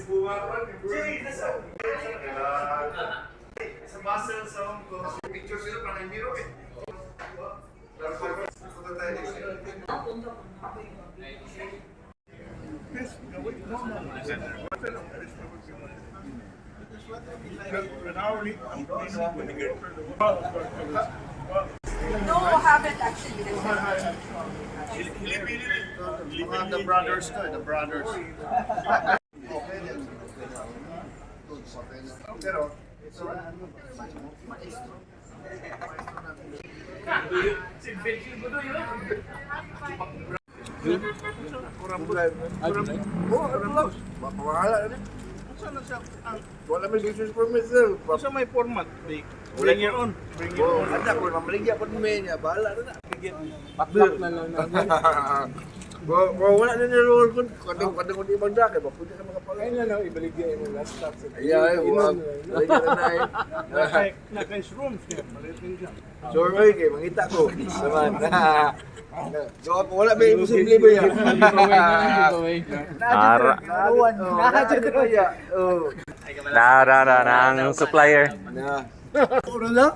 Sa muscle sa picture sila pa ng biro eh. No, haven't actually. The brothers to, the brothers. Pero, wala may business permit sir. Basta may format, bring your own. Bring your own. Ada ko mamaligya ko men ya bahala na. Pakpak na lang natin. Wala na nilulol ko kadang ko di banda kay baputi na mga pala. Ayun na lang ibaligya yung last stop sa. Ay, wag. Baligya na ay. Naka-ice rooms kaya maliit din siya. So oy kay mangita ko. Saman. So ako wala may imposible ba yan? Ara. Nara ng supplier. Na. Puro na?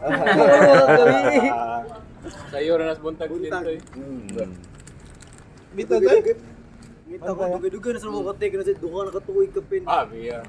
Sayo rin nas buntag dito eh. Bita tayo? Mita ko, dugay-dugay na sa mga katek na sa duha na katuig ka pin. Ah, biya.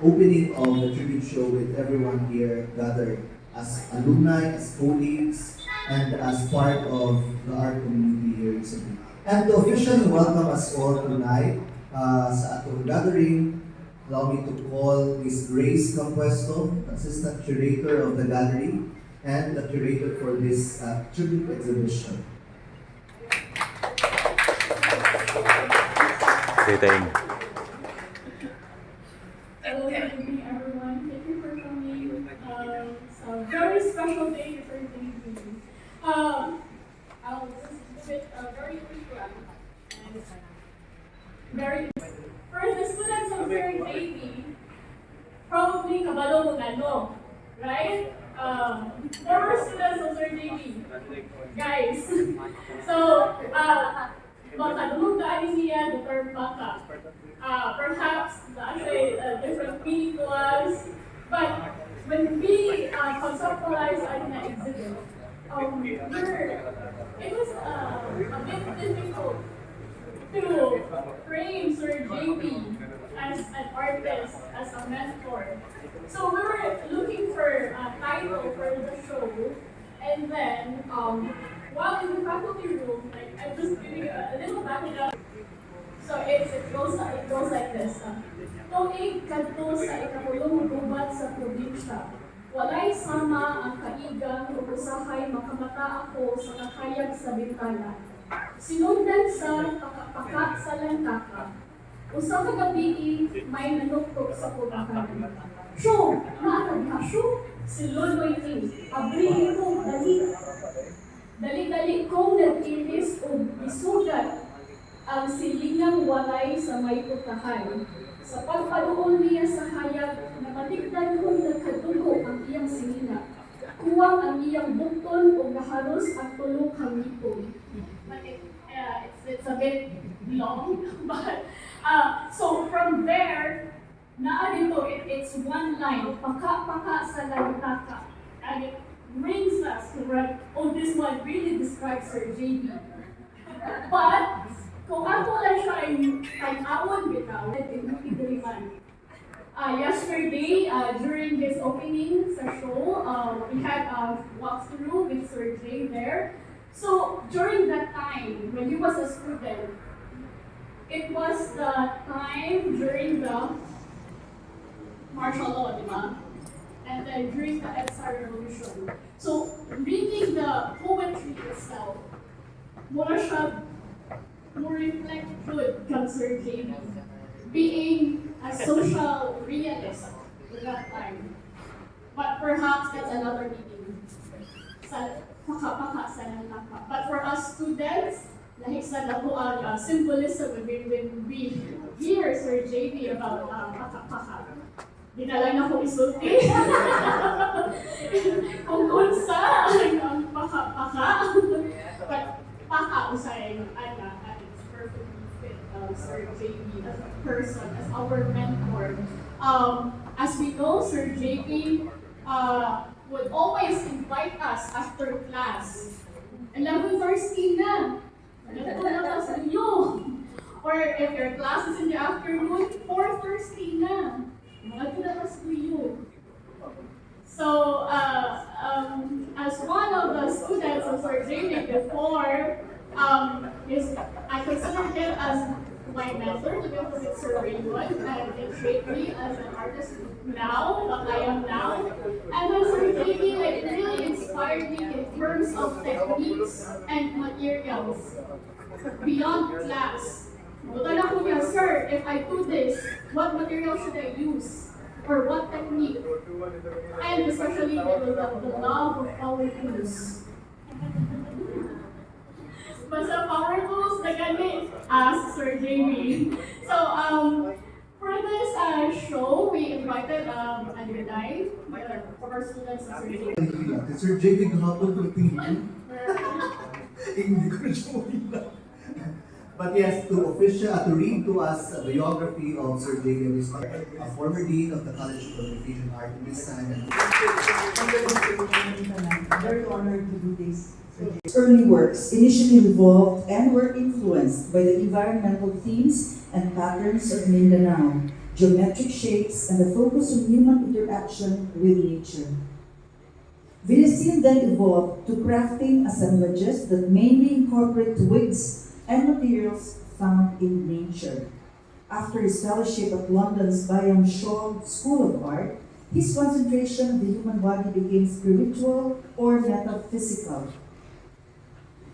Opening of the tribute show with everyone here gathered as alumni, as colleagues, and as part of the art community here in Cebu. And to officially welcome us all tonight sa atong gathering, allow me to call Ms. Grace Campuesto, Assistant Curator of the Gallery, and the Curator for this tribute exhibition. Sitting. Hello, good evening, everyone. Thank you for coming. It's a very special day for me. I'll just do it very quickly. And very for the students of third Navy, probably kabalo mo gano, right? There were students of third Navy, guys. So, makadulog ka niya the term pakâ. Perhaps actually a different meaning to us, but when we conceptualize an exhibit, it was a bit difficult to frame Sir Javy as an artist, as a mentor. So we were looking for a title for the show, and then while in the faculty room, like I'm just giving a little background. So it goes like this. Tuig kadto sa ikapulong gubat sa probinsya. Walay sama ang kaigang ug usahay makamata ako sa kakayag sa bintana. Sinundan sa pakâ-pakâ sa lantaka. Usa ka gabi may nanuktok sa kubakan. Shoo! Naanad ka, shoo! Si Loloy King. Abrihin ko, dali. Dali-dali kong nag-inis o isugat ang silingang walay sa may putahan. Sa pagpaduol niya sa hayag, napatigdan kong nagkadugo ang iyang silina. Kuwang ang iyang bukton o nahalos ang tulong hangipon. But it's a bit long, but so from there, dito, it's one line, pakâ-pakâ sa lantaka. And it brings us to write, oh, this one really describes Sir Javy. But kung ako lang siya ay awon bitaw, yesterday, during this opening sa show, we had a walkthrough with Sir Jay there. So, during that time, when he was a student, it was the time during the martial law, diba? And then during the EDSA revolution. So, reading the poetry itself, mura siya who reflect good comes Sir JB, being a social realist at that time. But perhaps that's another meeting. Sa pakâ-pakâ sa lantaka. But for us students, dahil sa nato ang symbolism when we hear Sir JB about pakâ-pakâ, di na lang ako isulti. Kung unsa ang pakâ-pakâ. But pakâ usay ana and it's perfectly fit Sir JB as a person, as our mentor. As we know, Sir JB would always invite us after class. 11:30 na. Nandito na ka sa inyo. Or if your class is in the afternoon, 4:30 na. Nandito na ka sa inyo. So, as one of the students of Sir JB before, I consider him as my mentor together with Sir Raymond, and it shaped me as an artist now, that I am now. And then Sir JB really inspired me in terms of techniques and materials beyond class. Magana ko niya, sir, if I do this, what material should I use? Or what technique? And especially the love of power tools. Basta power tools na ganit as Sir JB. So, for this show, we invited alumni for our students of Sir JB. Sir JB, gahapon ko tingin. Hindi ko na siya makita. But yes, to read to us a biography of Sir JB, a former dean of the College of Education Art in this time. Very honored to do this. Early works initially evolved and were influenced by the environmental themes and patterns of Mindanao, geometric shapes, and the focus on human interaction with nature. Villacins then evolved to crafting assemblages that mainly incorporate twigs and materials found in nature. After his fellowship at London's Byam Shaw School of Art, his concentration of the human body became spiritual or metaphysical.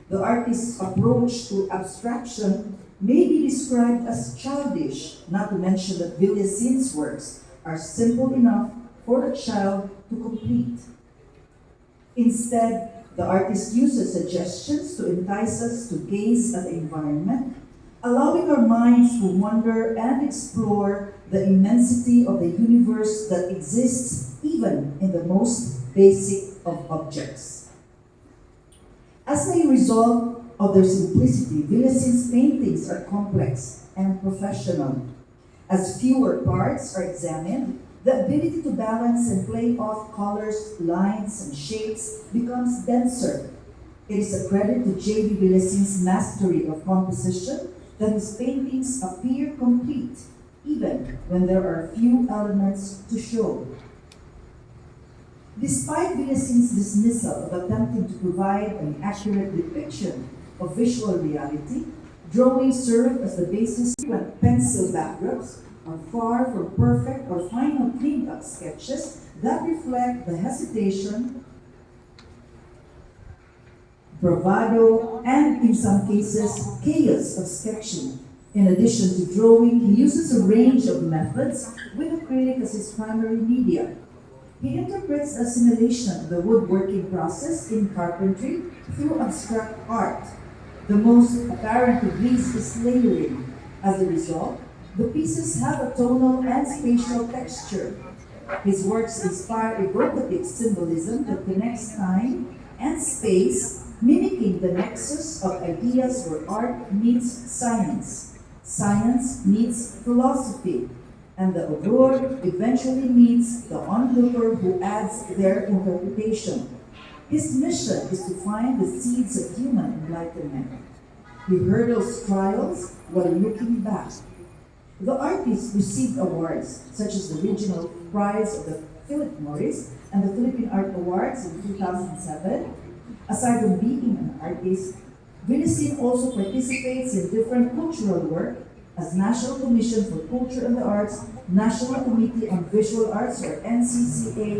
The artist's approach to abstraction may be described as childish, not to mention that Villacins' works are simple enough for a child to complete. Instead, the artist uses suggestions to entice us to gaze at the environment, allowing our minds to wonder and explore the immensity of the universe that exists even in the most basic of objects. As a result of their simplicity, Villacins' paintings are complex and professional. As fewer parts are examined, the ability to balance and play off colors, lines, and shapes becomes denser. It is a credit to Javy Villacins' mastery of composition that his paintings appear complete, even when there are few elements to show. Despite Villacins' dismissal of attempting to provide an accurate depiction of visual reality, drawings serve as the basis when pencil backdrops are far from perfect or final cleaned-up sketches that reflect the hesitation, bravado, and in some cases, chaos of sketching. In addition to drawing, he uses a range of methods with acrylic as his primary media. He interprets assimilation of the woodworking process in carpentry through abstract art. The most apparent of these is layering. As a result, the pieces have a tonal and spatial texture. His works inspire evocative symbolism that connects time and space, mimicking the nexus of ideas where art meets science, science meets philosophy, and the auteur eventually meets the onlooker who adds their interpretation. His mission is to find the seeds of human enlightenment. He hurdles trials while looking back. The artist received awards such as the Regional Prize of the Philip Morris and the Philippine Art Awards in 2007. Aside from being an artist, Villacins also participates in different cultural work as National Commission for Culture and the Arts, National Committee on Visual Arts or NCCA,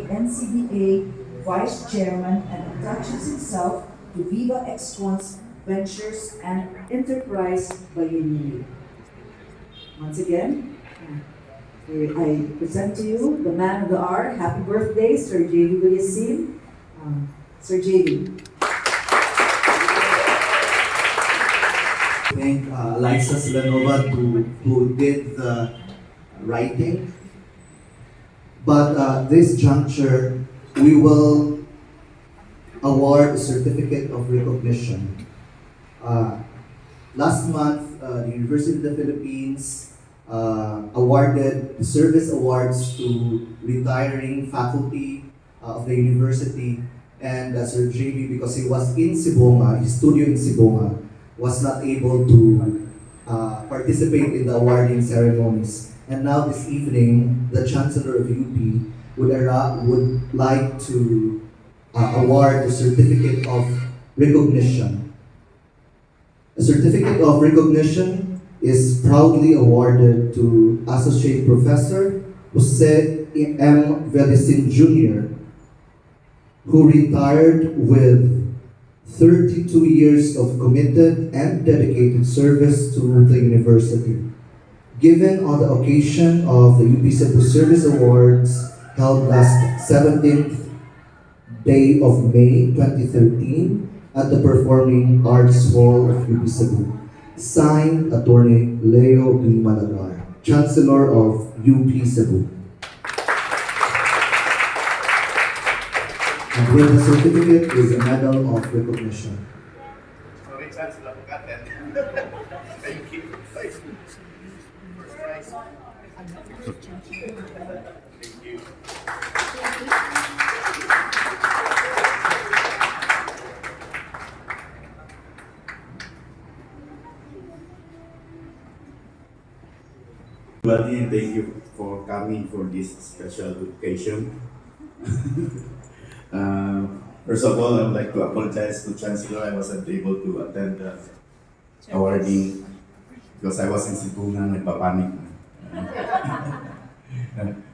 Vice Chairman, and attaches himself to Viva Excon's Ventures and Enterprise Bayanihan. Once again, I present to you the man of the hour. Happy birthday, Sir Javy Villacins. Sir Javy. Thank Liza Silanova who did the writing. But this juncture, we will award a certificate of recognition. Last month, the University of the Philippines awarded the service awards to retiring faculty of the university, and Sir Javy, because he was in Sibonga, his studio in Sibonga, was not able to participate in the awarding ceremonies. And now this evening, the Chancellor of UP would like to award the certificate of recognition. The certificate of recognition is proudly awarded to Associate Professor Jose M. Villacins Jr., who retired with 32 years of committed and dedicated service to the university. Given on the occasion of the UP Cebu Service Awards held last 17th day of May 2013 at the Performing Arts Hall of UP Cebu. Signed, Attorney Leo B. Malagar, Chancellor of UP Cebu. And with the certificate is a medal of recognition. Sorry, Chancellor, thank you. Thank you. Everybody, thank you for coming for this special occasion. First of all, I would like to apologize to Chancellor. I wasn't able to attend the awarding because I was in Cebu na nagpapanik.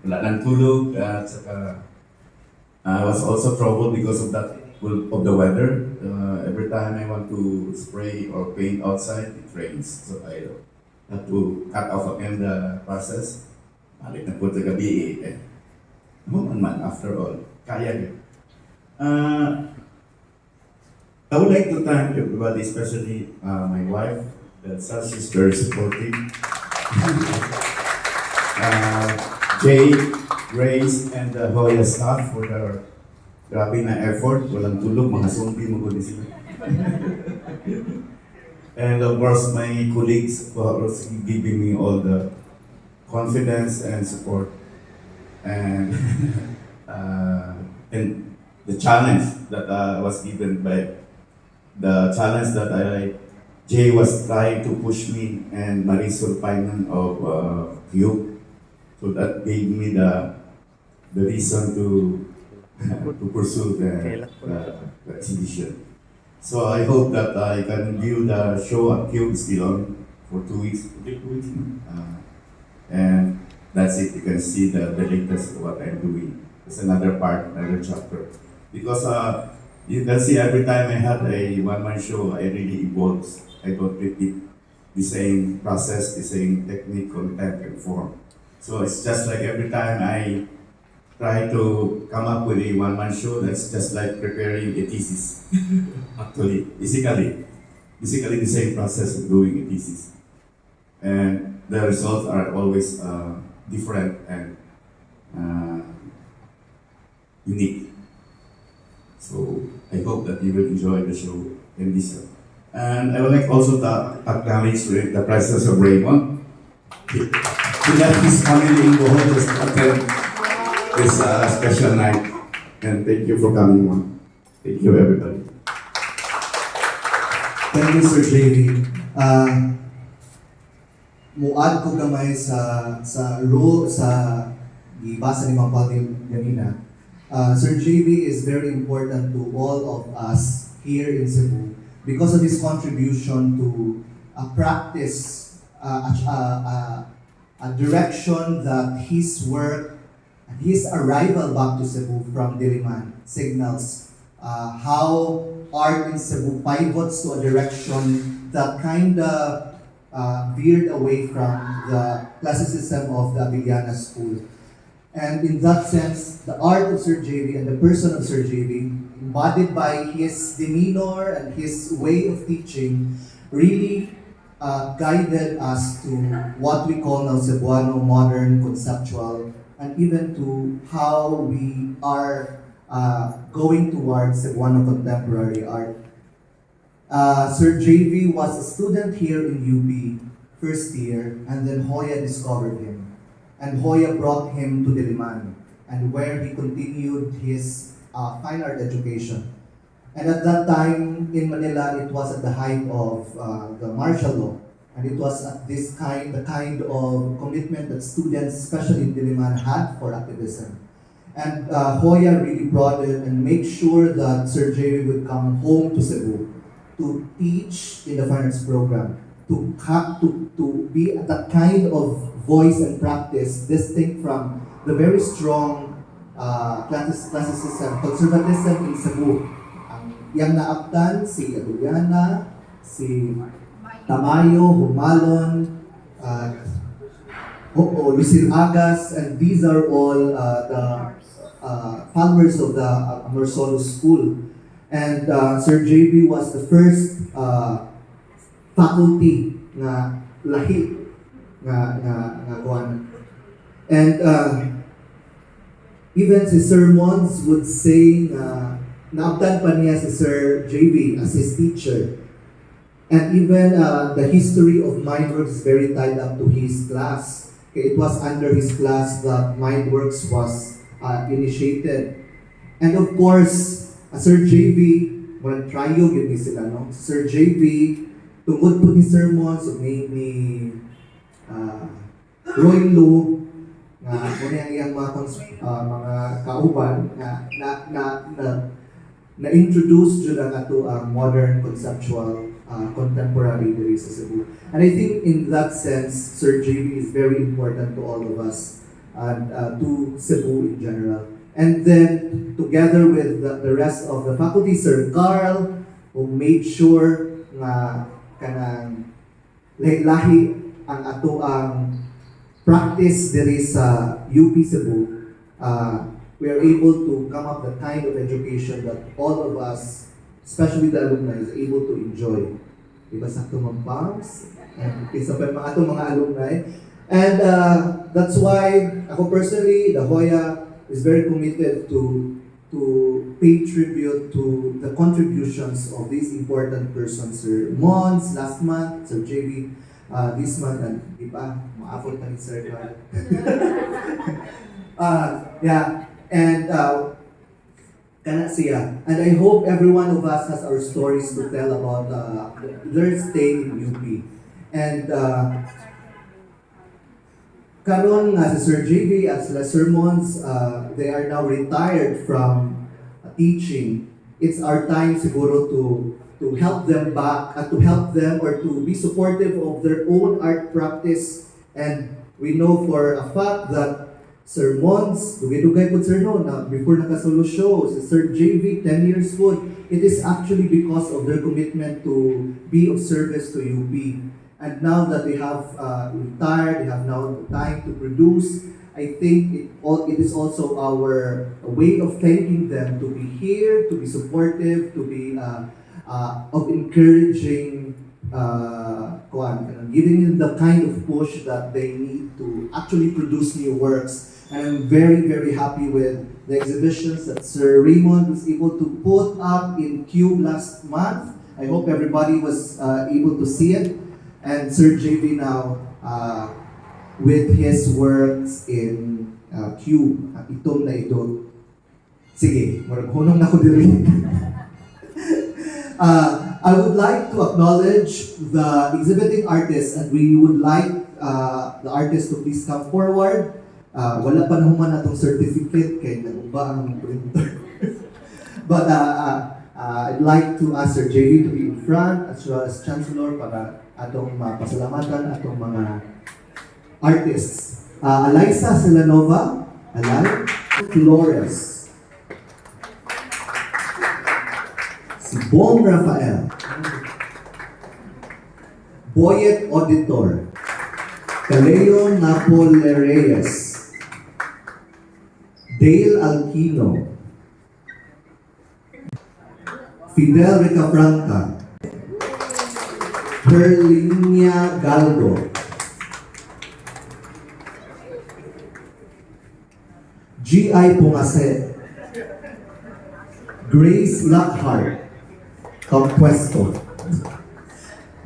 Wala nang tulog at saka I was also troubled because of that, of the weather. Every time I want to spray or paint outside, it rains. So I have to cut off again the process. Balik na po sa gabi eh. Man, after all, kaya yun. I would like to thank everybody, especially my wife, that she's very supportive. Jay, Grace, and the Joya staff for their grabe na effort. Walang tulog, mga zombie mo ko sila. And of course, my colleagues who are also giving me all the confidence and support. And the challenge that was given by Jay was trying to push me, and Marisol Painan of Cube. So that gave me the reason to pursue the exhibition. So I hope that I can view the show at Cube still on for 2 weeks. And that's it. You can see the latest of what I'm doing. It's another part, another chapter. Because you can see every time I had a one-man show, I really evolve. I don't repeat the same process, the same technique, content, and form. So it's just like every time I try to come up with a one-man show, that's just like preparing a thesis. Actually, basically the same process of doing a thesis. And the results are always different and unique. So I hope that you will enjoy the show in this year. And I would like also to acknowledge the presence of Raymond. He left his family in Bohol just to attend this special night. And thank you for coming on. Thank you, everybody. Thank you, Sir Javy. Muad ko gamay sa rule sa ibasa ni Mang Paul ganina. Sir Javy is very important to all of us here in Cebu because of his contribution to a practice, a direction that his work and his arrival back to Cebu from Diliman signals how art in Cebu pivots to a direction that kind of veered away from the classicism of the Avellana school. And in that sense, the art of Sir Javy and the person of Sir Javy, embodied by his demeanor and his way of teaching, really guided us to what we call now Cebuano modern conceptual, and even to how we are going towards Cebuano contemporary art. Sir Javy was a student here in UP, first year, and then Joya discovered him. And Joya brought him to Diliman, and where he continued his fine art education. And at that time in Manila, it was at the height of the martial law, and it was at the kind of commitment that students, especially in Diliman, had for activism. And Joya really brought it and made sure that Sir Javy would come home to Cebu to teach in the fine arts program, to be at that kind of voice and practice distinct from the very strong classicism, conservatism in Cebu. Yang naaptan, si Adriana, si Tamayo, Humalon, Lucille Agas, and these are all the followers of the Amorsolo school. And Sir Javy was the first faculty na lahi nga kuan. And even his sermons would say na naabtan pa niya si Sir Javy as his teacher. And even the history of Mindworks is very tied up to his class. Okay, it was under his class that Mindworks was initiated. And of course, Sir Javy, walang triyo yun ni sila, no? Sir Javy, tungkol po ni sermons of ni Roy Lu, na muna yung mga kauban na introduce dyan ang ato ang modern conceptual contemporary diri sa Cebu. And I think in that sense, Sir Javy is very important to all of us and to Cebu in general. And then, together with the rest of the faculty, Sir Carl, who made sure na kanang lahi ang ato ang practice diri sa UP Cebu, we are able to come up with the kind of education that all of us, especially the alumni, is able to enjoy. Diba sa ato mga PAMs, and isa pa mga ato mga alumni. And that's why, ako personally, the Joya is very committed to pay tribute to the contributions of these important persons, Sir Mons last month, Sir Javy this month, and di ba, maafot na ni Sir Carl. Yeah, and kana siya. And I hope every one of us has our stories to tell about their stay in UP. And karon nga si Sir Javy at sila Sir Mons, they are now retired from teaching. It's our time siguro to help them back, to help them or to be supportive of their own art practice. And we know for a fact that Sir Mons, dugay-dugay po Sir no, na before nakasolo show, si Sir Javy, 10 years po, it is actually because of their commitment to be of service to UP. And now that they have retired, they have now time to produce, I think it is also our way of thanking them to be here, to be supportive, to be of encouraging, giving them the kind of push that they need to actually produce new works. And I'm very, very happy with the exhibitions that Sir Raymond was able to put up in Cube last month. I hope everybody was able to see it. And Sir Javy now with his works in Cube, Itom na ito. Sige, marunong na ko dili. I would like to acknowledge the exhibiting artists, and we would like the artists to please come forward. Wala pa naman atong certificate kay nag-uba ang printer. But I'd like to ask Sir Javy to be in front as well as Chancellor para atong mapasalamatan atong mga artists. Eliza Silanova, Alay Flores, si Bong Rafael. Boyet Auditor. Caleo Napolereyes. Dale Alquino. Fidel Ricafranca. Perlinia Galgo. G.I. Pungase. Grace Lockhart. Compuesto.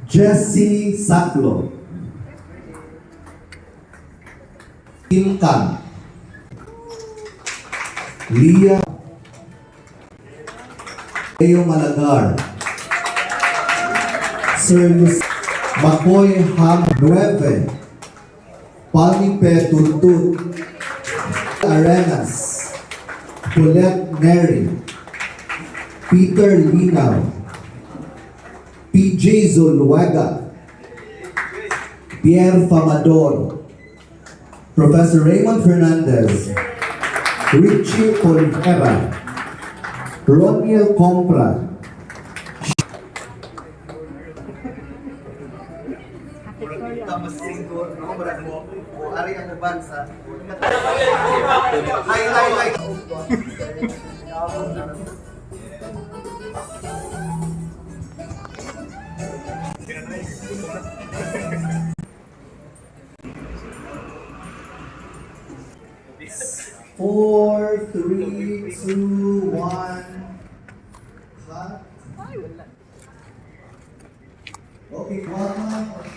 Jesse Saclo. Kim Kang. Leah. Leo Malagar. Sir Makoy Ham 9. Palmipe Tuntut. Arenas. Colette Neri. Peter Linaw. PJ Zuluaga. Pierre Famador. Professor Raymond Fernandez. Richie Polvera. Roniel Compra. Kita masinggo, no? Barang mo, ari ang bansa. Hay. Four, three, two, one. Cut. Okay, welcome.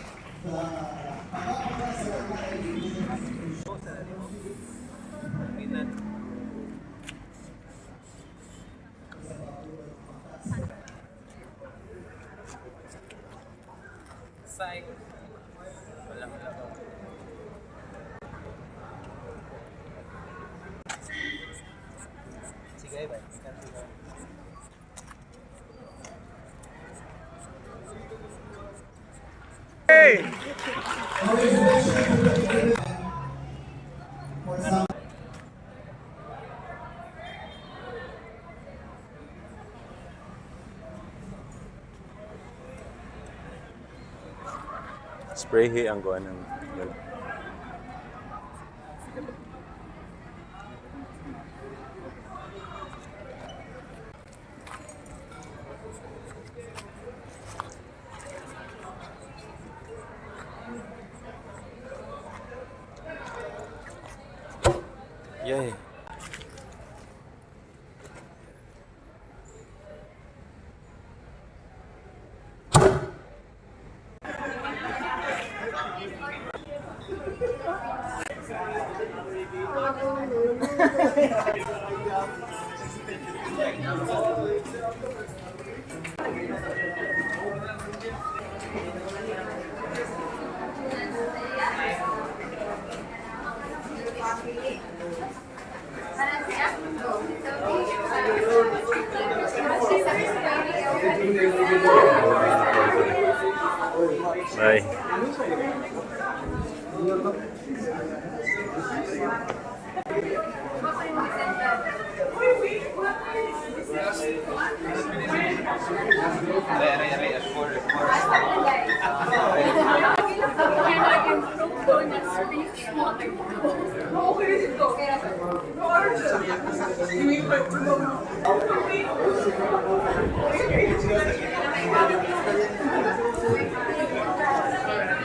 Spray ang kuan ng Yay. Bye.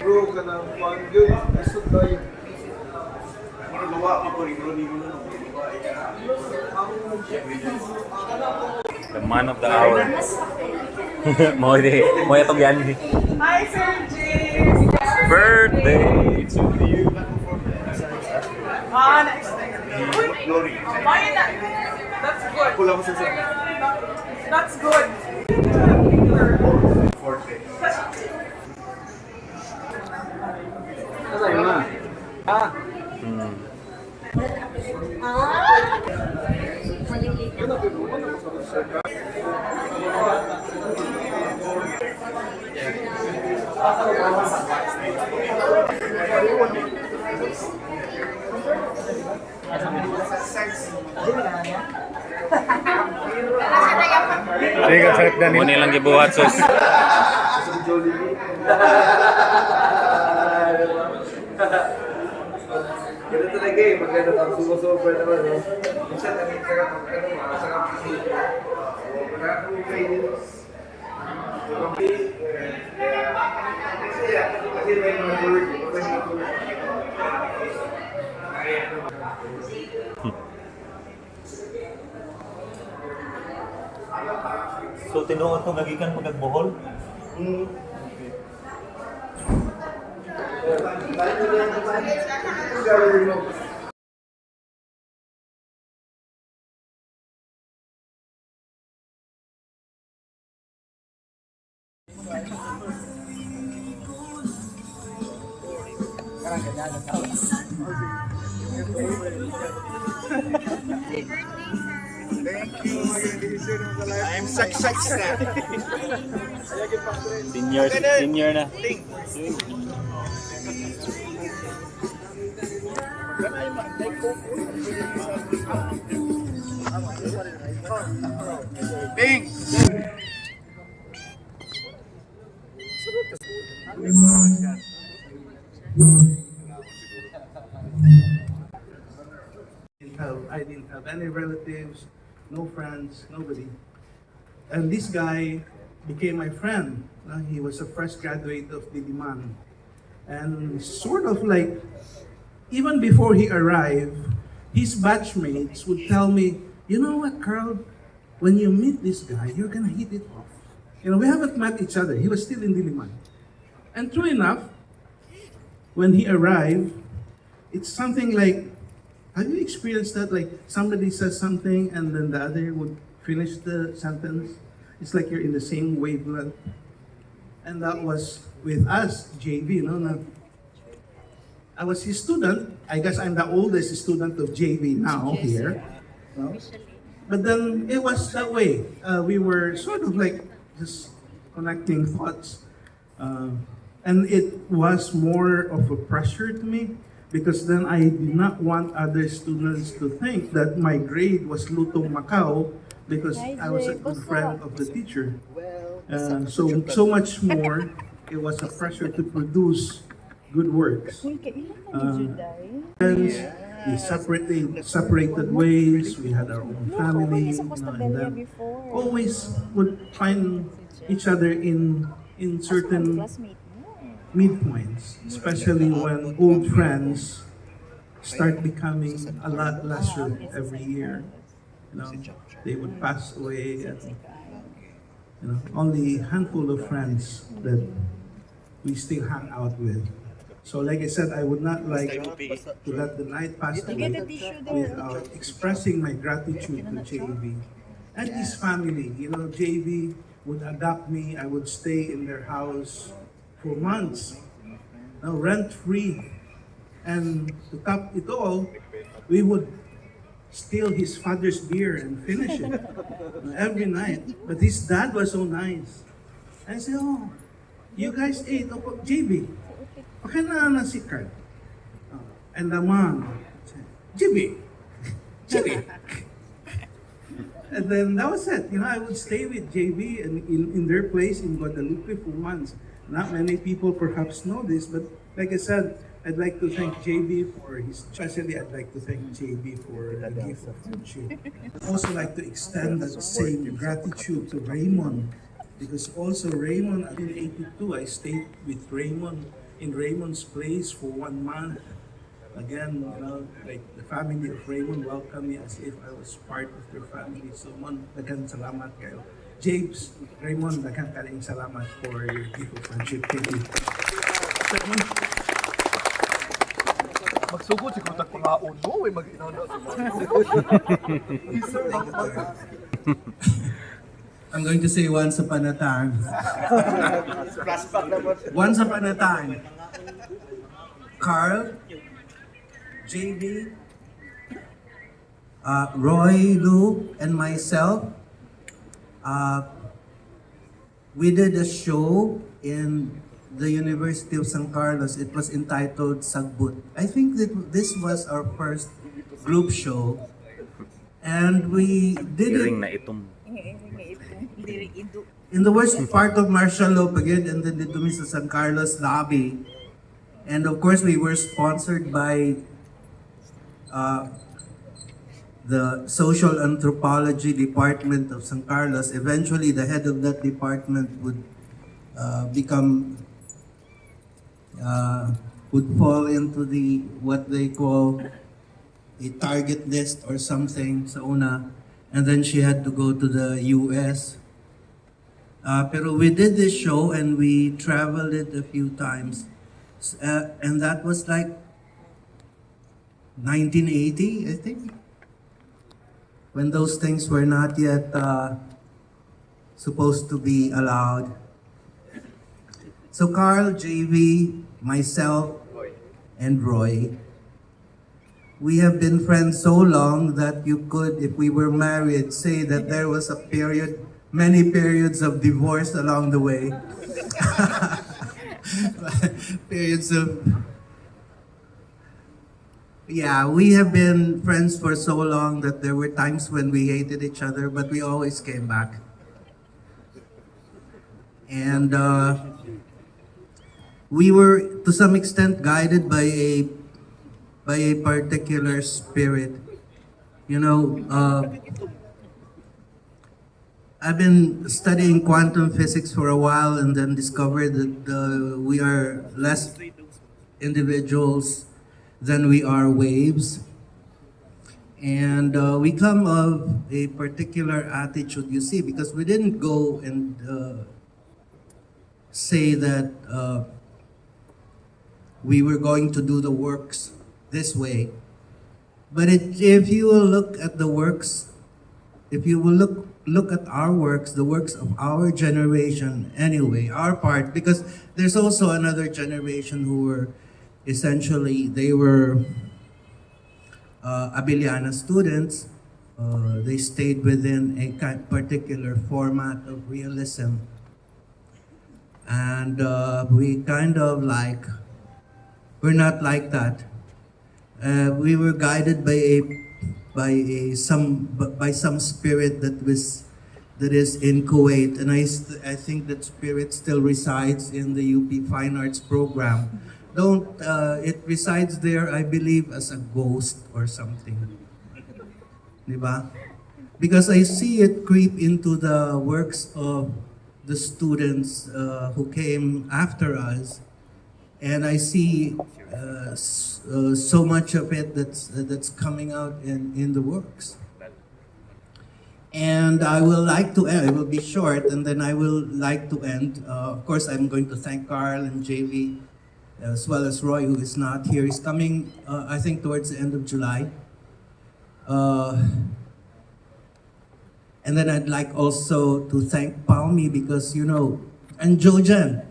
Bro, kanang panggil. Isod tayo. The man of the hour. mo itong yan. Hi, Sir James. Birthday to you. Next thing. Uy, mine na. That's good. Kulang sa sa. That's good. Muna lang gibuhat sus. Ganun talaga eh, maganda pag sumusobra naman, no? Minsan, ang sarap kasi. Nakakakainin. Kasi may mga word, So, tinuod ko nagikan pag nagbohol? I'm success na. Senior na. Bing! I didn't have any relatives, no friends, nobody. And this guy became my friend. He was a fresh graduate of Diliman. And sort of like, even before he arrived, his batchmates would tell me, you know what, Carl, when you meet this guy, you're gonna hit it off. You know, we haven't met each other. He was still in Diliman. And true enough, when he arrived, it's something like, have you experienced that? Like somebody says something and then the other would finish the sentence. It's like you're in the same wavelength. And that was with us, JV, you know. I was his student. I guess I'm the oldest student of JV now here. No? But then it was that way. We were sort of like just connecting thoughts. And it was more of a pressure to me because then I did not want other students to think that my grade was Lutong Macau because I was a good friend of the teacher. So much more, it was a pressure to produce good works. We separated ways, we had our own family, you know, and then always would find each other in certain midpoints, especially when old friends start becoming a lot lesser every year. You know, they would pass away, and you know, only a handful of friends that we still hang out with. So like I said, I would not like to let the night pass away without expressing my gratitude to JV and his family. You know, JV would adopt me, I would stay in their house for months, now rent-free. And to top it all, we would steal his father's beer and finish it every night. But his dad was so nice. I said, oh, you guys ate, oh, JV, okay na si Carl. And the mom said, JV. And then that was it. You know, I would stay with JV and in their place in Guadalupe for months. Not many people perhaps know this, but like I said, I'd like to thank JV for his, especially I'd like to thank JV for the gift of friendship. I'd also like to extend that same gratitude to Raymond, because also Raymond, in 82, I stayed with Raymond in Raymond's place for 1 month. Again, you know, like the family of Raymond welcomed me as if I was part of their family. So, daghang salamat kayo. James, Raymond, daghang kaling salamat for your gift of friendship. Thank you. Magsugod si Kutak Pangaon mo, may mag-inauna sa I'm going to say once upon a time. Once upon a time, Carl, JV, Roy, Lou, and myself, we did a show in the University of San Carlos. It was entitled Sagbut. I think that this was our first group show. And we did it. Na Itom. in the worst part of martial law again, and then dito kami sa San Carlos lobby. And of course, we were sponsored by the Social Anthropology Department of San Carlos. Eventually, the head of that department would would fall into the what they call a target list or something sa una, and then she had to go to the US. Pero we did this show and we traveled it a few times, and that was like 1980, I think, when those things were not yet supposed to be allowed. So Carl, JV, myself, and Roy, we have been friends so long that you could, if we were married, say that there was a period, many periods of divorce along the way. Periods of... Yeah, we have been friends for so long that there were times when we hated each other, but we always came back. And we were, to some extent, guided by a particular spirit. You know, I've been studying quantum physics for a while and then discovered that we are less individuals than we are waves. And we come of a particular attitude, you see, because we didn't go and say that we were going to do the works this way. But if you will look at the works, if you will look at our works, the works of our generation anyway, our part, because there's also another generation who were essentially, they were Abiliana students. They stayed within a particular format of realism. And we kind of like, we're not like that. We were guided by some spirit that is in Kuwait, and I think that spirit still resides in the UP Fine Arts program. It resides there, I believe, as a ghost or something. Diba? Because I see it creep into the works of the students who came after us, and I see so much of it that's coming out in the works. And I will like to end, it will be short, and then I will like to end. Of course, I'm going to thank Carl and JV, as well as Roy, who is not here. He's coming, I think, towards the end of July. And then I'd like also to thank Palmy because, you know, and Jojan,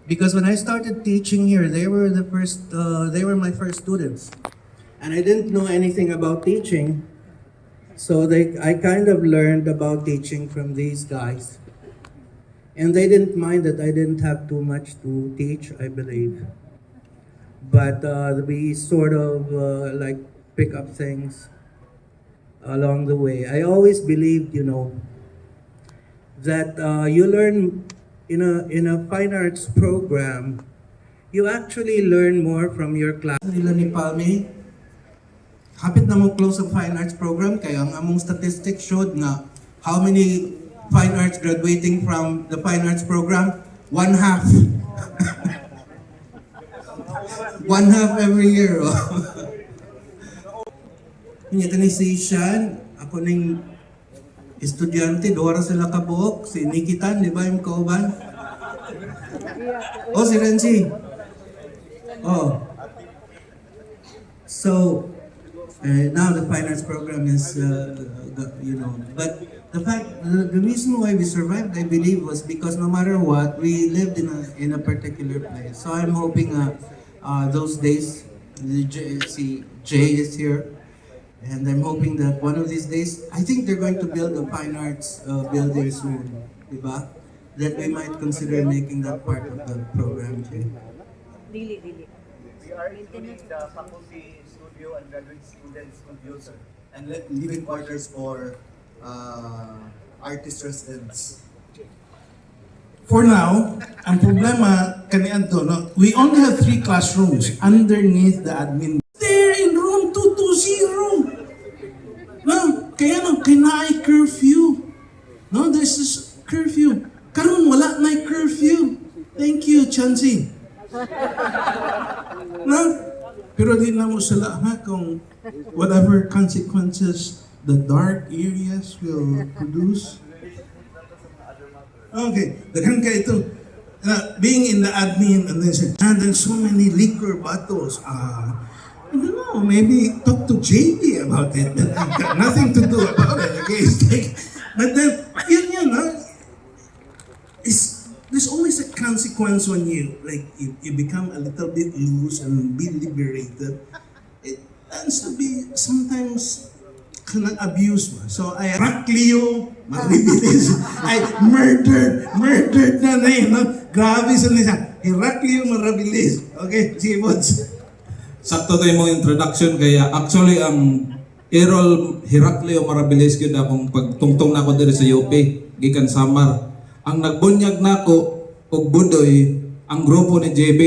because when I started teaching here, they were my first students. And I didn't know anything about teaching. So I kind of learned about teaching from these guys. And they didn't mind that I didn't have too much to teach, I believe. But we sort of like pick up things along the way. I always believed, you know, that you learn in a fine arts program, you actually learn more from your class. Nila ni Palme, hapit na mo close ang fine arts program, kaya ang among statistics showed nga how many fine arts graduating from the fine arts program? 1/2. 1/2 every year. Yung ito ni si Shan, ako ning estudyante, dora sila kabuok, si Nikitan, di ba yung kauban? Oh, si Renzi. Oh. So, now the fine arts program is, you know, but the reason why we survived, I believe, was because no matter what, we lived in a particular place. So I'm hoping those days, Jay is here, and I'm hoping that one of these days, I think they're going to build a fine arts building soon, diba? That we might consider making that part of the program, Jay. We are including the faculty studio and graduate student studio, sir. And living quarters for artist residents. For now, ang problema kanian to, no? We only have 3 classrooms underneath the admin. There in room 220. No, kaya no, kinaay curfew. No, there's this curfew. Karon wala na curfew. Thank you, Chansey. No? Pero di na mo sala ha kung whatever consequences the dark areas will produce. Okay, daghan ka ito. Being in the admin and then said, there's so many liquor bottles. I don't know, maybe talk to JP about it. Got nothing to do about it. Okay, it's like, but then, yun, there's always a consequence when you become a little bit loose and be liberated. It tends to be sometimes kanang abuse mo. So I Rakleo, maribilis. I murdered na yun. No? Grabe sa nisa. Rakleo, marabilis. Okay, sige, Bods. Sakto tayo mong introduction kaya actually ang Errol Hirakleo Marabilis gyud akong pagtungtong nako diri sa UP gikan Samar. Ang nagbunyag nako og budoy ang grupo ni JB.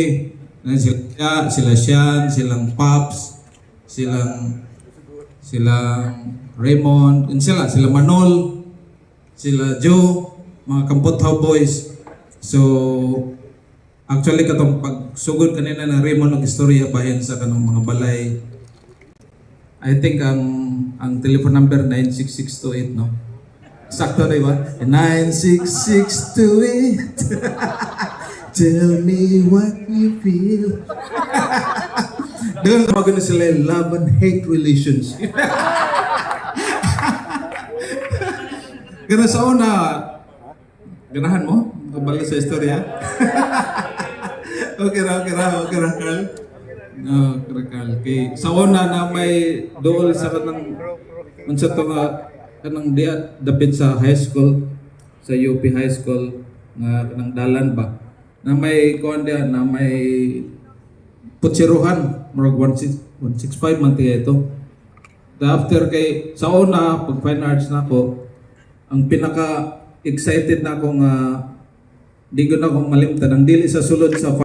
Sila Sian, silang Pops, silang Raymond, sila Manol, sila Joe, mga Kampothaw boys. So actually katong pagsugod kanina na Raymond og istorya bahin sa kanang mga balay. I think ang telephone number 96628 no. Sakto rin ba? 96628. Tell me what you feel. Doon mga ganun sila love and hate relations. Ganun sa una, ganahan mo? Kabalik sa istorya? Okay ra, Carl. No, Carl. Okay. Sa una na may dool sa kanang unsa to nga kanang diat dapit sa high school, sa UP High School nga kanang dalan ba. Na may kuan diyan na may putsiruhan, murag 165 man tiya ito. After kay sa una pag fine arts na ako, ang pinaka excited na ako nga di ko na akong malimtan ang dili sa sulod sa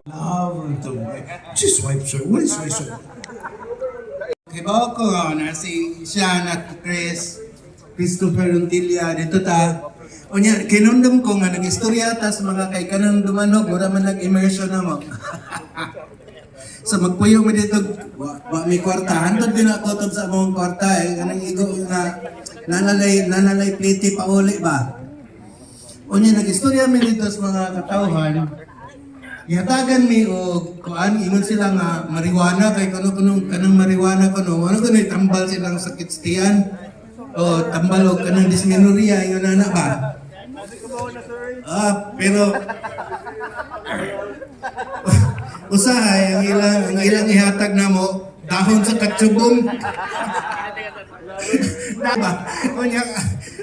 Just wipe, sir. What is this, sir? Kibaw ko na si Sean at Christopher Untilla dito ta. Unya, kinundom ko nga nag-istorya ta sa mga kay kanang dumanog, wala man nag-immersion na mo. So magpuyo mo dito, may kwarta. Hantod din ako tod sa among kwarta kanang igo nga nanalay pliti pa uli ba. Unya, nag-istorya mi dito sa mga katawhan. Ihatagan mi o kuan ingon sila nga marijuana kay kuno kanang marijuana kuno ano kuno tambal silang sakit tiyan o tambal og kanang dysmenorrhea ingon na ba. Pero usahay ang ilang ihatag namo dahon sa katsubong. Diba? Kunya,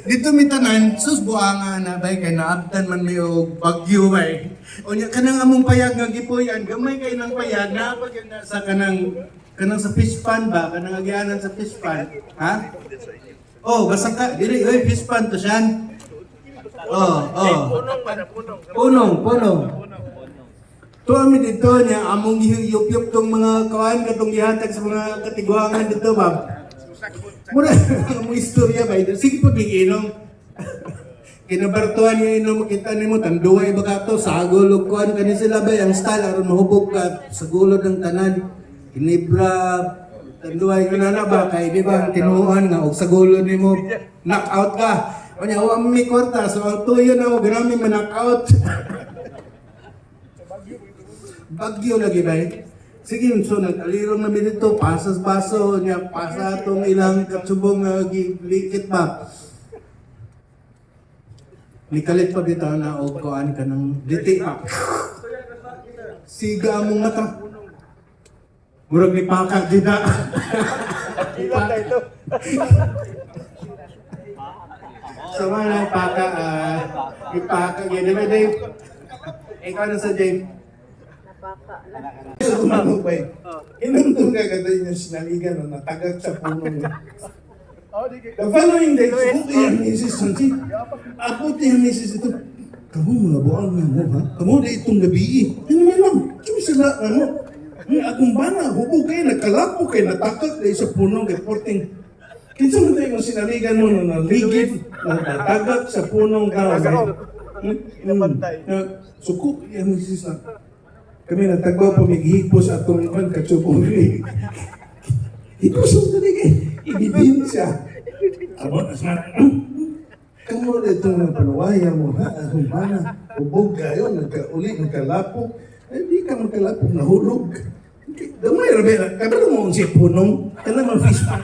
dito mi tanan, sus buanga na bay kay naabtan man mi og bagyo bay. Unya kanang among payag nga gipuyan, gamay kay nang payag na pag sa kanang sa fish pan ba, kanang agianan sa fish pan. Ha? Oh, basta ka dili oy fish pan to siyan. Punong. Tuwa mi dito niya among gihiyop-yop tong mga kawan katong gihatag sa mga katigwangan dito ba. Mura ang istorya ba ito? Sige po inom. Kinabartuan niya inom makita nimo tanduay ba kato sagol ug kuan kani sila ba ang style aron mahubog ka sa gulod ng tanan. Kinibra tanduay kana ba kay di ba tinuan nga og sa gulod nimo knock out ka. Unya wa mi kwarta so ang tuyo na og grami man knock out. Bagyo lagi ba? Sige, so nag-alirong namin dito, pasas baso niya, pasa itong ilang katsubong likit ba. Nikalit pa dito na o kuhaan ka ng diti pa. Siga mong mata. Murag ni Paka, dida. So mga Paka, ipaka, yan naman Dave. Ikaw na sa Dave. Sa tumamog ba eh. Inantong ka ganda yung sinaligan o natagag sa puno niya. The following day, subuti ang misis Sansi. Abuti ang misis ito. Kamu mga buang nga mo, ha? Kamu na itong gabi. Ano naman lang? Sino sila, ano? Ang akong bana, hubog kayo, nagkalapo kayo, natakot kayo sa punong reporting. Kinsa mo tayo yung sinaligan mo na naligid, natagak sa punong kawan. Suko, yan misis na. Kami natagbaw pa, may higpos atong iban, katsupong rin. Higpos ang taligay, ebidensya. Amo, asman, kamu na itong napanawaya mo, ha? Akong bana, hubog kayo, nagkauli, nagkalapo. Ay, di ka magkalapong nahulog. Damay, Rabi, kabalo mo ang siya punong, ka naman fish pan.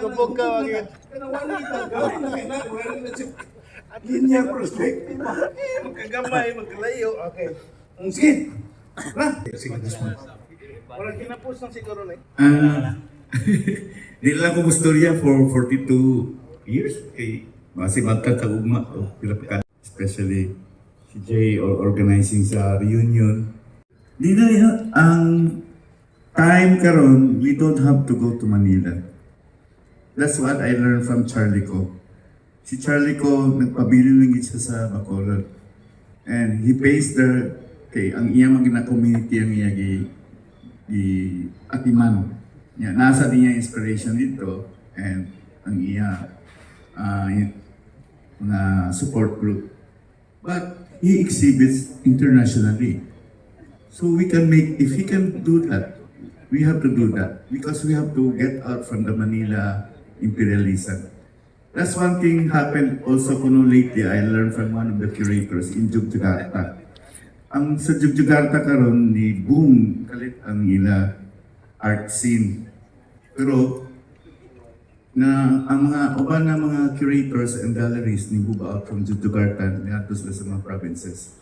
Hubog ka, wagin. Linya perspektif. Magkagamay, magkalayo. Okay. Sige. Sige, this one. Walang kinapos ng siguro na Di lang ko gustorya for 42 years. Kay masih magkakagugma. Especially si Jay or organizing sa reunion. Di na ang time karon, we don't have to go to Manila. That's what I learned from Charlie Ko. Si Charlie Ko, nagpabili lang siya sa Bacolod. And he pays the, kay ang iya magina community ang iya gi atiman. Yeah, nasa niya inspiration dito and ang iya mga support group. But he exhibits internationally. So we can make, if he can do that, we have to do that because we have to get out from the Manila imperialism. That's one thing happened also kuno lately. I learned from one of the curators in Yogyakarta. Ang sa Yogyakarta karon ni boom kalit ang ila art scene. Pero na ang mga uban na mga curators and galleries ni move out from Yogyakarta niadto sila sa mga provinces.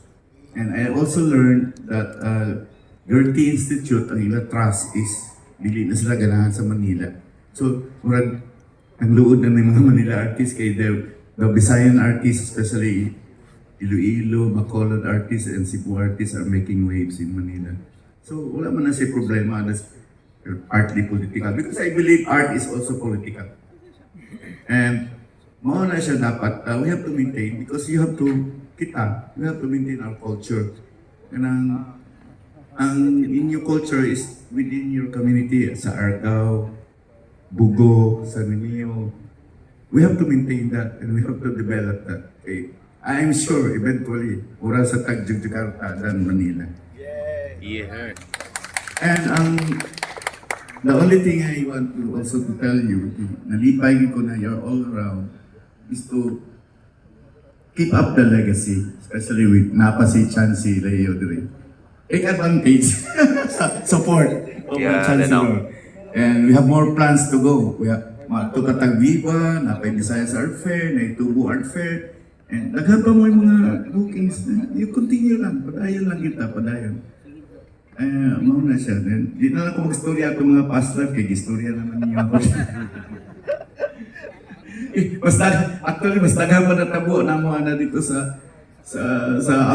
And I also learned that Gertie Institute ang ila trust is dili na sila ganahan sa Manila. So murag ang luod na ng mga Manila artists kay the Visayan artists, especially Iloilo, Bacolod artists, and Cebu artists are making waves in Manila. So wala man na siya problema, that's partly political. Because I believe art is also political. And mao na siya dapat, we have to maintain, because you have to, we have to maintain our culture. And ang inyong culture is within your community, sa Argao, Bugo, San Emilio. We have to maintain that and we have to develop that. Okay? I'm sure eventually, ura sa Yogyakarta than Manila. Yeah. And the only thing I want to also to tell you, nalipay ko na you're all around, is to keep up the legacy, especially with Napa si Chancy Leo Dre. Take advantage sa support of Chancellor. And we have more plans to go. We have Tukatag Viva, Napay Visayas Art Fair, Naitubo Art Fair, and daghan pa mo yung mga bookings. You continue lang, padayon lang kita, padayon. Mauna siya. Then, di na lang ko mag-storya itong mga past life, kaya gistorya naman niyo ako. Actually, mas daghan pa natabo na mga na dito sa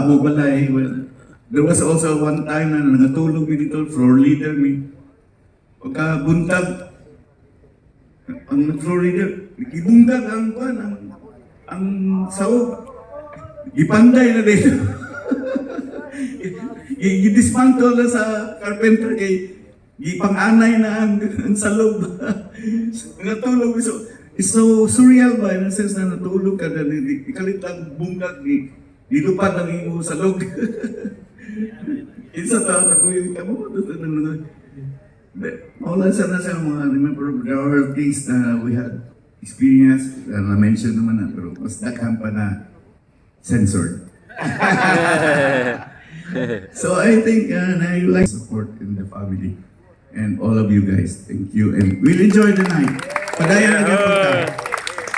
Abu Balay. Well, there was also one time na nangatulog mi dito, floor leader mi. Pagka buntag, ang floor leader, ibundag ang saog. Ipanday na dito. I-dismantle na sa carpenter kay ipang-anay na ang salog. Natulog. So surreal ba? In a sense na natulog ka na ikalit ang bundag nilupad ang imo salog. Isa tao ko yung kamo. Maulan sana sa mga, remember, there are things na we had experienced, na-mention naman na, pero mas daghang pa na censored. So I think I like support in the family and all of you guys. Thank you and we'll enjoy the night. Padayan na yung pagka.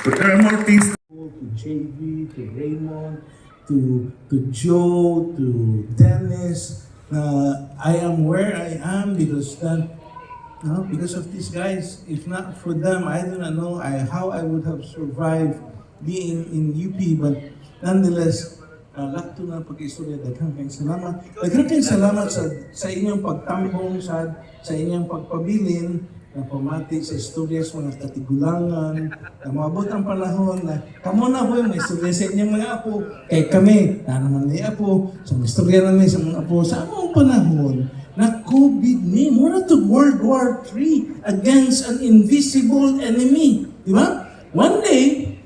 But there are more things. To Javy, to Raymond, to Joe, to Dennis. I am where I am because of these guys. If not for them, I do not know how I would have survived being in UP. But nonetheless, lakto na pag-istorya. Daghang kayong salamat. Daghang kayong salamat sa inyong pagtambong, sa inyong pagpabilin. na pamati sa istorya sa mga katigulangan, na maabot ang panahon na kamo na po may istorya sa inyong mga apo, kay kami, na naman may apo, sa mga istorya namin sa mga apo, sa among panahon, na COVID ni, mura to World War III against an invisible enemy. Di ba? One day,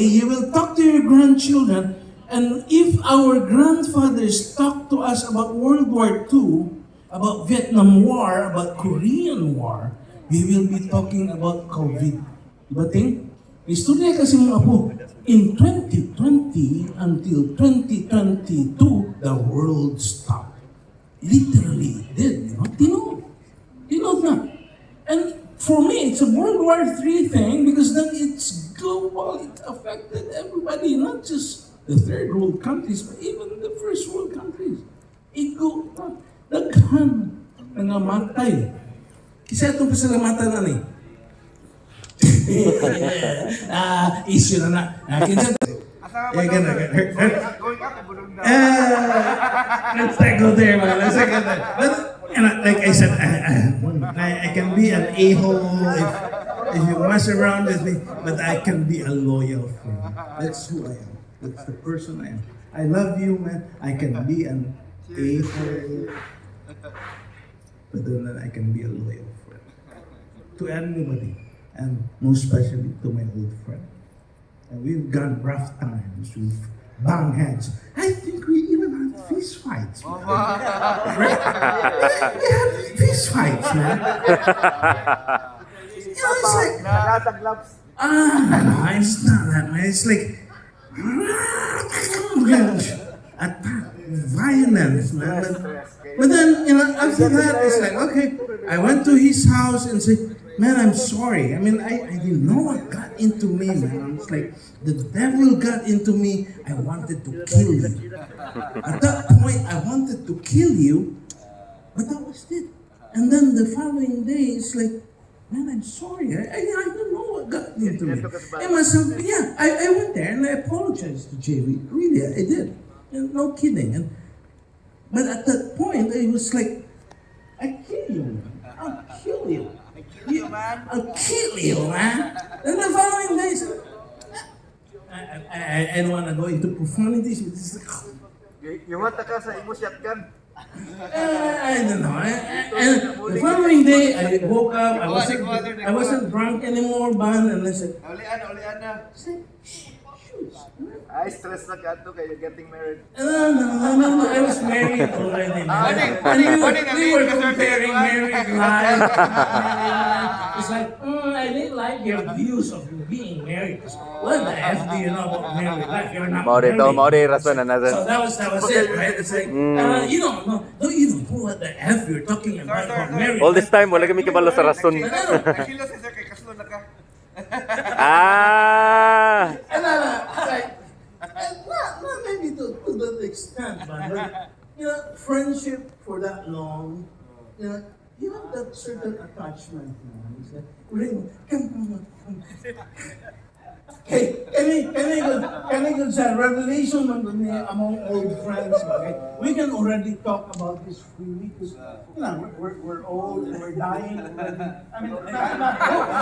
you will talk to your grandchildren, and if our grandfathers talk to us about World War II, about Vietnam War, about Korean War, we will be talking about COVID. Diba, Ting? Istorya kasi mga po, in 2020 until 2022, the world stopped. Literally, it did. You know? Tinod na. And for me, it's a World War III thing because then it's global. It affected everybody, not just the third world countries, but even the first world countries. It go on. Daghan nangamatay. Isa itong pasalamatan na ni. Issue na na. Kinsa Going up, bulong na. let's not go there, man. Let's not go there. But, like I said, I can be an a-hole if you mess around with me, but I can be a loyal friend. That's who I am. That's the person I am. I love you, man. I can be an a-hole, but then I can be a loyal friend to anybody, and most especially to my old friend. And we've gone rough times, we've banged heads. I think we even had fist fights. Man. Right? We had fist fights, man. You know, it's like, it's not that, man. It's like, attack, violence, man. But then, after that, it's like, okay, I went to his house and said, man, I'm sorry. I mean, I didn't know what got into me, man. It's like, the devil got into me. I wanted to kill you. At that point, I wanted to kill you, but that was it. And then the following day, it's like, man, I'm sorry. I don't know what got into me. And myself, yeah, I went there and I apologized to Javy. Really, I did. No kidding. But at that point, it was like, I kill you, man. I'll kill you. I'll kill you, man. And the following days, I don't want to go into profanities, but it's like, Yung mata ka sa imo shotgun. I don't know. And the following day, I woke up. I wasn't drunk anymore, man. And I said, Ulian na. Ay, stress na ka to kaya getting married. No. I was married already. We were comparing married life. It's like, I didn't like your views of being married. What the F do you know about married life? You're not married. rason na natin. So that was it, right? It's like, you don't know what the F you're talking about married. All this time, wala kami kabalo sa rason. Nakilo si Sir kay kaslo na ka. Not maybe to that extent, but friendship for that long, you have that certain attachment. It's like, ring, come. Hey, can I go sa revelation among old friends? Okay? We can already talk about this freely because we're old and we're dying already. I mean,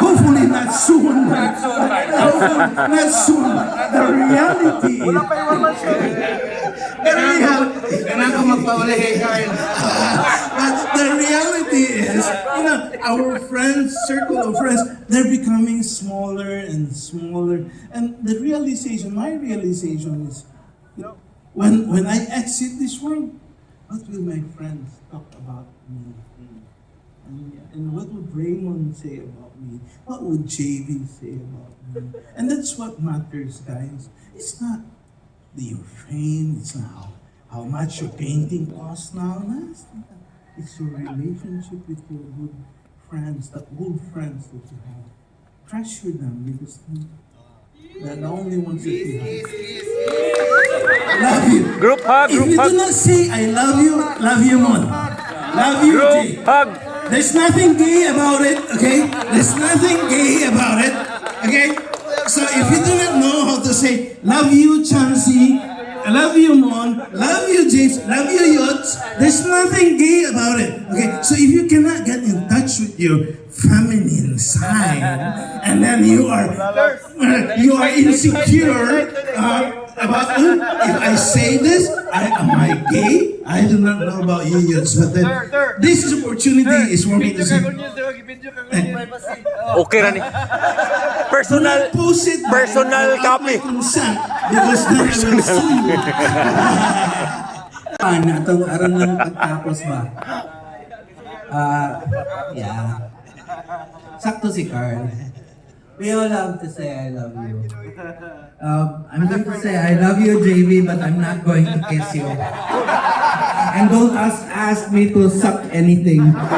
hopefully not soon. Not soon. The reality is. Wala pa yung man siya. The reality is, our friends, circle of friends, they're becoming smaller and smaller. And the realization, my realization is, when I exit this world, what will my friends talk about me? And what would Raymond say about me? What would Javy say about me? And that's what matters, guys. It's not your fame, it's not how much your painting costs now. No, it's your relationship with your good friends, the old friends that you have. Treasure them because they're the only ones that you have. Love you. Group hug, If you do not say I love you more. Love you, Jay. Group hug. There's nothing gay about it, okay? There's nothing gay about it, okay? So if you do not know how to say love you, Chansey, I love you, Mon. Love you, James. Love you, Yots. There's nothing gay about it. Okay, so if you cannot get in touch with your feminine side, and then you are insecure about if I say this, am I gay? I do not know about you, Yots, but then this opportunity is for me to say. Okay ra ni. Personal Post it personal copy. consent because then I will sue you. Itong aron lang pagtapos ba? Yeah. Sakto si Carl. We all have to say I love you. I'm going to say I love you, JV, but I'm not going to kiss you. And don't ask me to suck anything. But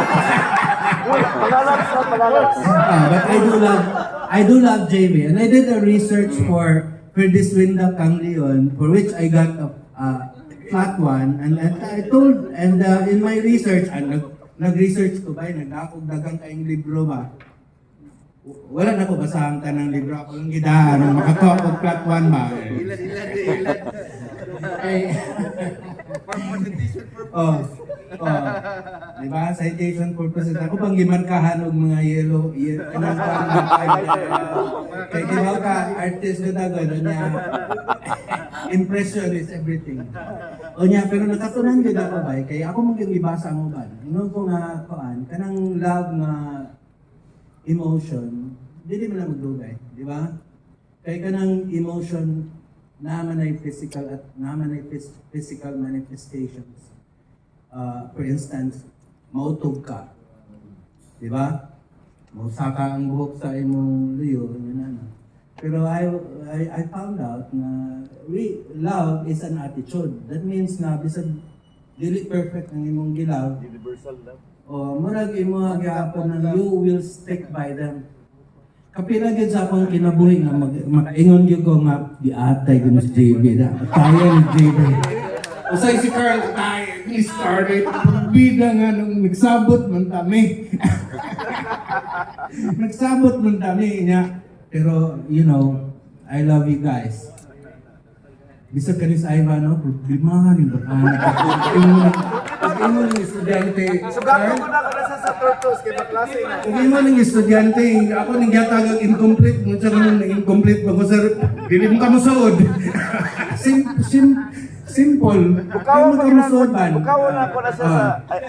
I do love JV, and I did a research for this Winda Kang Leon, for which I got a flat one, and in my research, nag-research ko ba, nag-akog dagang kayong libro ba? Wala na ko basahan ka ng libro, ako lang gidaan, makatuwa ko flat one ba? Diba? Citation purposes. Ako pang gimarkahan og mga yellow, kanang kay diba ka, artist na dago, niya, impression is everything. O niya, pero nakatunan din ako ba, kaya ako maging ibasa mo ba? Inong ko nga koan, kanang love nga emotion, hindi mo na magdugay, di ba? Kaya kanang emotion, naman ay physical at naman ay physical manifestations. For instance, mautog ka. Di ba? Mausaka ang buhok sa imong liyo. Pero I found out na love is an attitude. That means na bisag dili perfect ang imong gilove. Universal love. O murag imo gyapon na you will stick by them. Kapila gid sa akong kinabuhi nga makaingon gyud ko nga giatay gyud si JB da. Tayo ni JB. Usay si Carl tayo ni started bida nga nung nagsabot man tami. Nagsabot man tami niya. Pero you know, I love you guys. Bisag kanis Ivan, no? Problema ni pag imo ng estudyante. Sugato ko na ako nasa sa Turtles kay baklase na. Pag imo ng estudyante, ako nang yatag ang incomplete, mo siya nang incomplete ba ko sir? Dili mo ka musuod. Simple. Bukaw mo ka musuod ban. Bukaw na ako nasa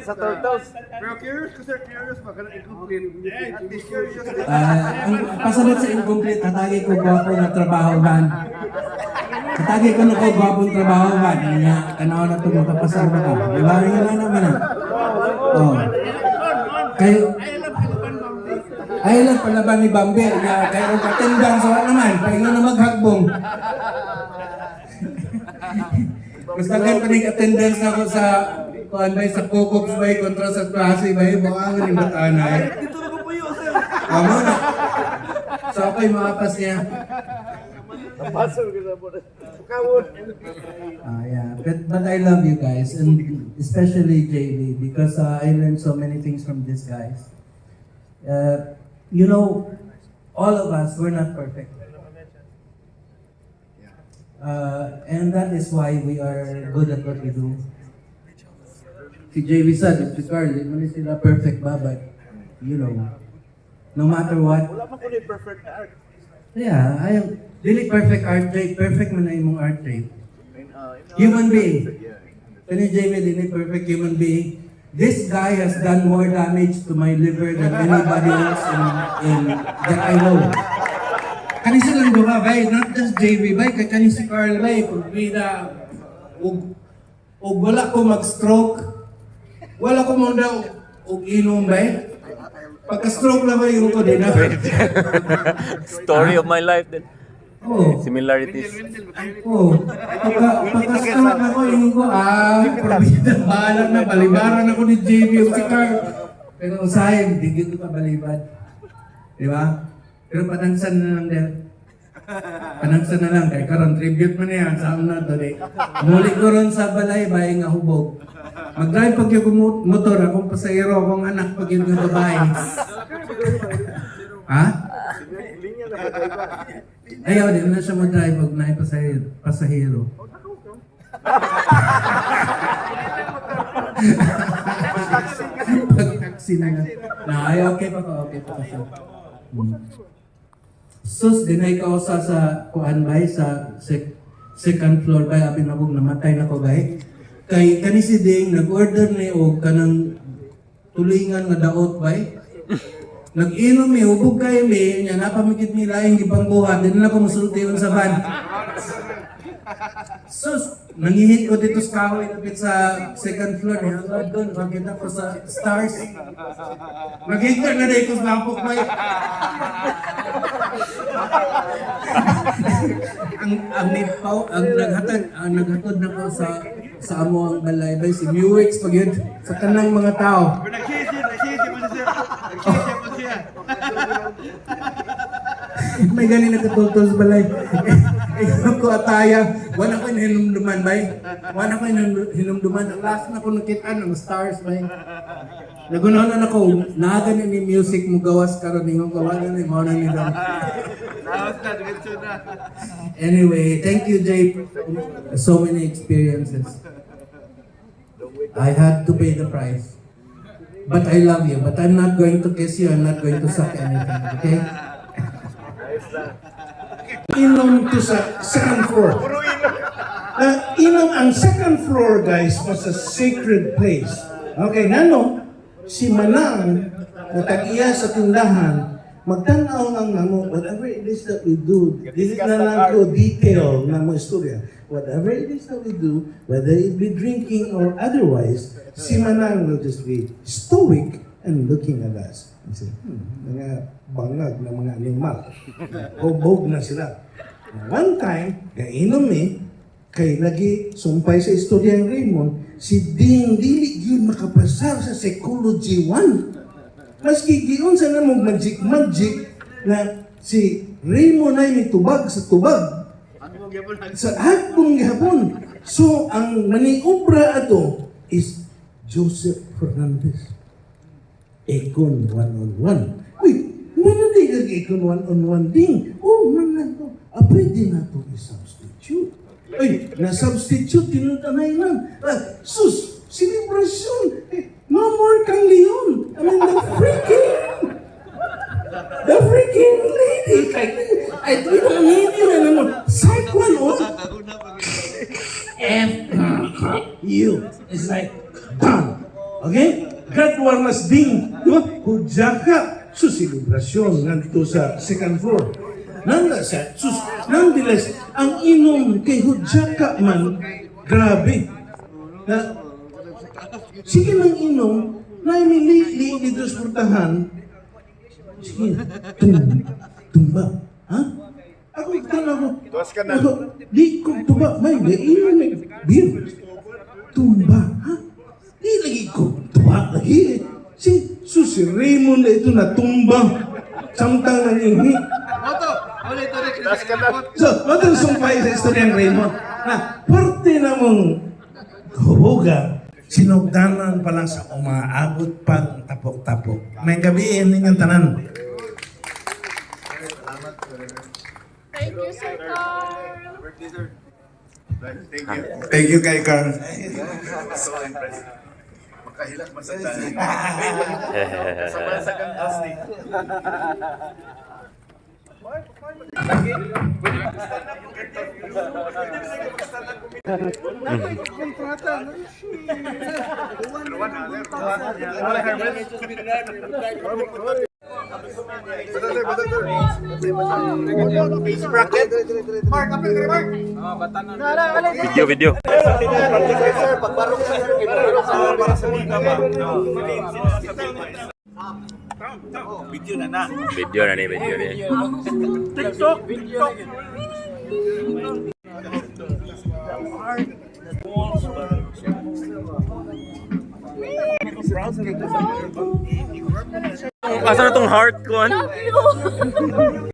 sa Turtles. Pero curious ko sir, curious ba? Kanang incomplete. Yeah, at least curious. Ang pasalit sa incomplete, natagi ko gwapo na trabaho ban. Natagi ko na ko gwapong trabaho ban. Nga, tanaw na ito makapasama ka. Diba? Yun lang naman ah. Oh. Kayo, ayaw lang palaban ni Bambi. Kayo ang katindang sa naman. Pahinga na maghagbong. Basta ganyan pa attendance na ako sa kuan bay sa Cocox bay kontra sa klase bay baka nga ni matanay. Dito na ko po yun, sir. Amo na. So ako'y maapas niya. Napasok ko na po. Bukawon. Yeah. But I love you guys, and especially JV, because I learned so many things from these guys. You know, all of us, we're not perfect. And that is why we are good at what we do. Si JV said, if si Carl, hindi sila perfect ba, but you know, no matter what. Wala man ko ni perfect na art. Yeah, I am really perfect art trait. Perfect man na imong art trait. Human being. Kani JV, really perfect human being. This guy has done more damage to my liver than anybody else in that I know. Kani silang duha, bay, not just JV, bay, kani si Carl, bay, kung bida, ug wala ko mag-stroke, wala ko mo daw, ug inom, bay. Pagka-stroke na ba yung ko din, ha? Story of my life din. Oh. Similarities. Oh. Pagka-stroke na ko, yung ko, probida, bahala na, balibaran ako ni JV, ug si Carl. Pero usahin, digit ko pa balibad. Diba? Pero panangsan na lang din. Panangsan na lang. Kaya karon tribute mo na yan. Saan na ito eh. Muli ko ron sa balay, bahay nga hubog. Mag-drive pag yung motor, akong pasahero, akong anak pag yung babae. Ha? Ayaw, di na siya mag-drive pag na pasahero. Pag-taxi na nga. Ay, okay pa siya. Sus, dinay ka sa kuan bay, sa second floor bay, abi na kong namatay na ko bay. Kay kanisi ding nag-order ni og kanang tulingan nga daot bay. Nag-inom mi, ubog kayo mi, nya napamikit mi laing gipangbuhat, din na ko musulti sa van. Sus, nangihit ko dito sa kahoy napit sa second floor. Hanggang doon, makita ko sa stars. Nakita na dahil ko sa lapok ba ang naghatod na ko sa amo ang balay ba si Muex pag yun sa kanang mga tao. May galing nagkatultol sa balay. Ko ataya, wala ko hinumduman bay. Wala ko hinumduman. Ang last na ko nakita ng stars bay. Nagunahan ako, naga na ni music mo gawas karon ningon gawa na ni mo na ni dam. Anyway, thank you Jay. So many experiences. I had to pay the price. But I love you. But I'm not going to kiss you. I'm not going to suck anything. Okay? Inom to sa second floor. Inom ang second floor, guys, was a sacred place. Okay, nano, si Manang, na tag-iya sa tindahan, magtanaw ng namo, whatever it is that we do, this is na lang ko detail na mo istorya. Whatever it is that we do, whether it be drinking or otherwise, si Manang will just be stoic and looking at us. And say, mga bangag na mga animal. Hubog na sila. One time, kainom kay lagi sumpay sa istorya ng Raymond, si Ding dili yun makapasar sa Psychology 1. Maski giyon sa namong magic na si Raymond ay may tubag sa tubag. Sa akong gihapon. So, ang maniobra ato is Joseph Fernandez. Ekon 1-on-1. Wait, mana di kag-ekon 1-on-1 ding? Oh, mana to. Pwede na to i-substitute. Ay, na-substitute, tinutanay lang. Sus, celebration. No more kang Leon. I mean, the freaking lady. Ay, ito yung lady na naman. Psych one, oh. You. It's like, bam. Okay? God warnas ding. Di ba? Hudjaka. So, celebration nandito sa second floor. Nanda sa, sus, nonetheless, ang inom kay Hudjaka man, grabe. Na, sige nang inom, na imili dito sa portahan, sige, tumba. Ha? Ako ikala ko, di ko tumba, may inom beer. Tumba, ha? Di lagi ko tumba lagi. Si Raymond na ito na tumba. Samtang na yung So, matang sumpay sa istoryang Raymond na parte namang hubuga, sinugdanan pa lang sa umaabot pang tapok-tapok. May gabiin ng tanan. Thank you, Sir Carl. Thank you kay Carl. So impressive. Makahilak masatan. Sa fantastic. Video. Video na ni. TikTok. Asa na tong heart ko? Love you.